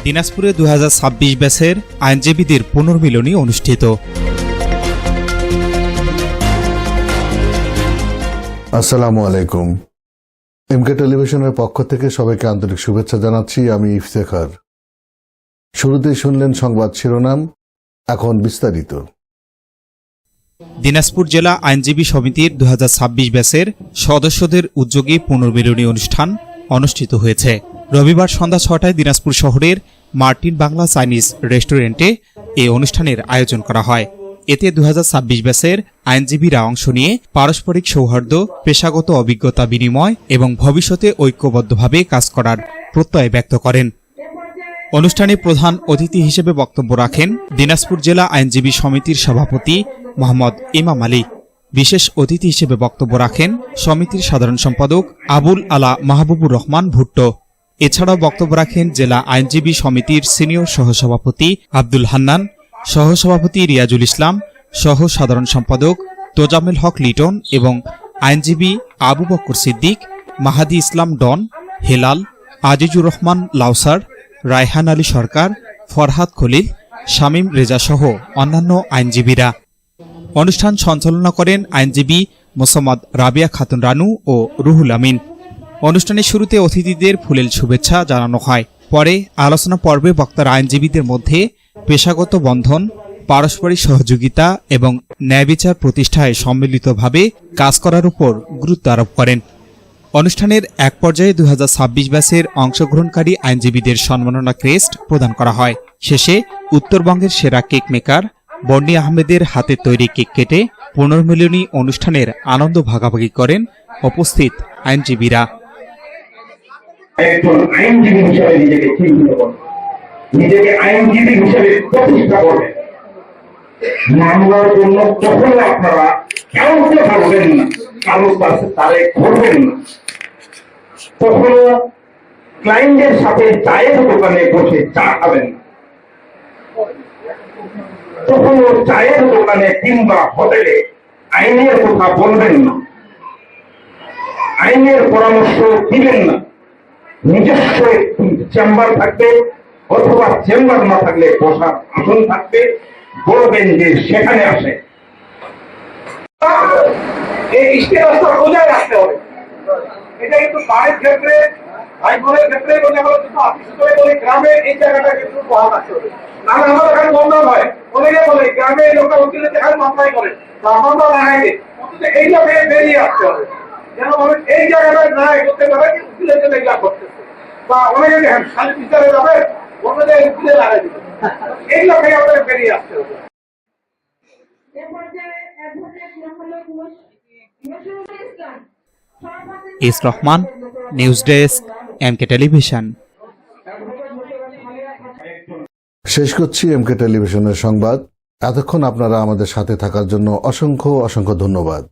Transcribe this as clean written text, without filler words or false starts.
দিনাজপুরে 2026 ব্যাচের আইনজীবীদের পুনর্মিলনী অনুষ্ঠিত। আসসালামু আলাইকুম। এমকে টেলিভিশনের পক্ষ থেকে সবাইকে আন্তরিক শুভেচ্ছা জানাচ্ছি। আমি ইফতেখার। শুরুতেই শুনলেন সংবাদ শিরোনাম, এখন বিস্তারিত। দিনাজপুর জেলা আইনজীবী সমিতির 2026 ব্যাচের সদস্যদের উদ্যোগে পুনর্মিলনী অনুষ্ঠান অনুষ্ঠিত হয়েছে। রবিবার সন্ধ্যা 6টায় দিনাজপুর শহরের মার্টিন বাংলা চাইনিজ রেস্টুরেন্টে এই অনুষ্ঠানের আয়োজন করা হয়। এতে 2026 ব্যাচের আইনজীবীরা অংশ নিয়ে পারস্পরিক সৌহার্দ্য, পেশাগত অভিজ্ঞতা বিনিময় এবং ভবিষ্যতে ঐক্যবদ্ধভাবে কাজ করার প্রত্যয় ব্যক্ত করেন। অনুষ্ঠানে প্রধান অতিথি হিসেবে বক্তব্য রাখেন দিনাজপুর জেলা আইনজীবী সমিতির সভাপতি মোহাম্মদ ইমাম আলী। বিশেষ অতিথি হিসেবে বক্তব্য রাখেন সমিতির সাধারণ সম্পাদক আবুল আলা মাহবুবুর রহমান ভুট্টো। এছাড়াও বক্তব্য রাখেন জেলা আইনজীবী সমিতির সিনিয়র সহসভাপতি আব্দুল হান্নান, সহসভাপতি রিয়াজুল ইসলাম, সহ সাধারণ সম্পাদক তোজামেল হক লিটন এবং আইনজীবী আবু বকর সিদ্দিক, মাহাদি ইসলাম ডন, হেলাল, আজিজুর রহমান লাউসার, রায়হান আলী সরকার, ফরহাদ খলিল, শামীম রেজা সহ অন্যান্য আইনজীবীরা। অনুষ্ঠান সঞ্চালনা করেন আইনজীবী মোসাম্মদ রাবিয়া খাতুন রানু ও রুহুল আমিন। অনুষ্ঠানের শুরুতে অতিথিদের ফুলেল শুভেচ্ছা জানানো হয়। পরে আলোচনা পর্বে বক্তারা আইনজীবীদের মধ্যে পেশাগত বন্ধন, পারস্পরিক সহযোগিতা এবং ন্যায়বিচার প্রতিষ্ঠায় সম্মিলিতভাবে কাজ করার উপর গুরুত্ব আরোপ করেন। অনুষ্ঠানের এক পর্যায়ে 2026 ব্যাচের অংশগ্রহণকারী আইনজীবীদের সম্মাননা ক্রেস্ট প্রদান করা হয়। শেষে উত্তরবঙ্গের সেরা কেক মেকার বন্নি আহমেদের হাতে তৈরি কেক কেটে পুনর্মিলনী অনুষ্ঠানের আনন্দ ভাগাভাগি করেন উপস্থিত আইনজীবীরা। একজন আইনজীবী হিসেবে নিজেকে চিহ্নিত করবে, নিজেকে আইনজীবী হিসেবে প্রতিষ্ঠা করবে। মামলার জন্য কখনো আপনারা কাউকে ধরবেন না, কারোর কাছে তারে ধরবেন না। কখনো ক্লায়েন্টের সাথে চায়ের দোকানে বসে চা খাবেন না, কখনো চায়ের দোকানে কিংবা হোটেলে আইনের কথা বলবেন না, আইনের পরামর্শ দিবেন না। নিজস্ব চেম্বার থাকবে অথবা চেম্বার না থাকলে বসার আসন থাকবে, বলবেন যে সেখানে আসে। এই ইস্তেহাসটা বজায় রাখতে হবে। এটা কিন্তু বাড়ির ক্ষেত্রে, ভাই বোনের ক্ষেত্রে বলে আমরা কিন্তু অফিস করে বলি, গ্রামে এই জায়গাটা কিন্তু বহাল রাখতে হবে। নাহলে আমাদের এখানে বন্ধ হয়, অনেকে বলে গ্রামে লোকটা উকিলের এখানে মামলাই করে বা মামলা লাগাই দেয়। অথচ এইটা থেকে বেরিয়ে আসতে হবে, যেন এই জায়গাটা না করতে পারে উকিলের জন্য এগুলা করতেছে। বা অনেকে দেখেন খালি বিচারে যাবে, অন্য জায়গায় উকিলে লাগাই দিবে। এইগুলো থেকে আমাদের বেরিয়ে আসতে হবে। S Rahman, news desk, MK television. শেষ করছি এমকে টেলিভিশনের সংবাদ। এতক্ষণ আপনারা আমাদের সাথে থাকার জন্য অসংখ্য ধন্যবাদ।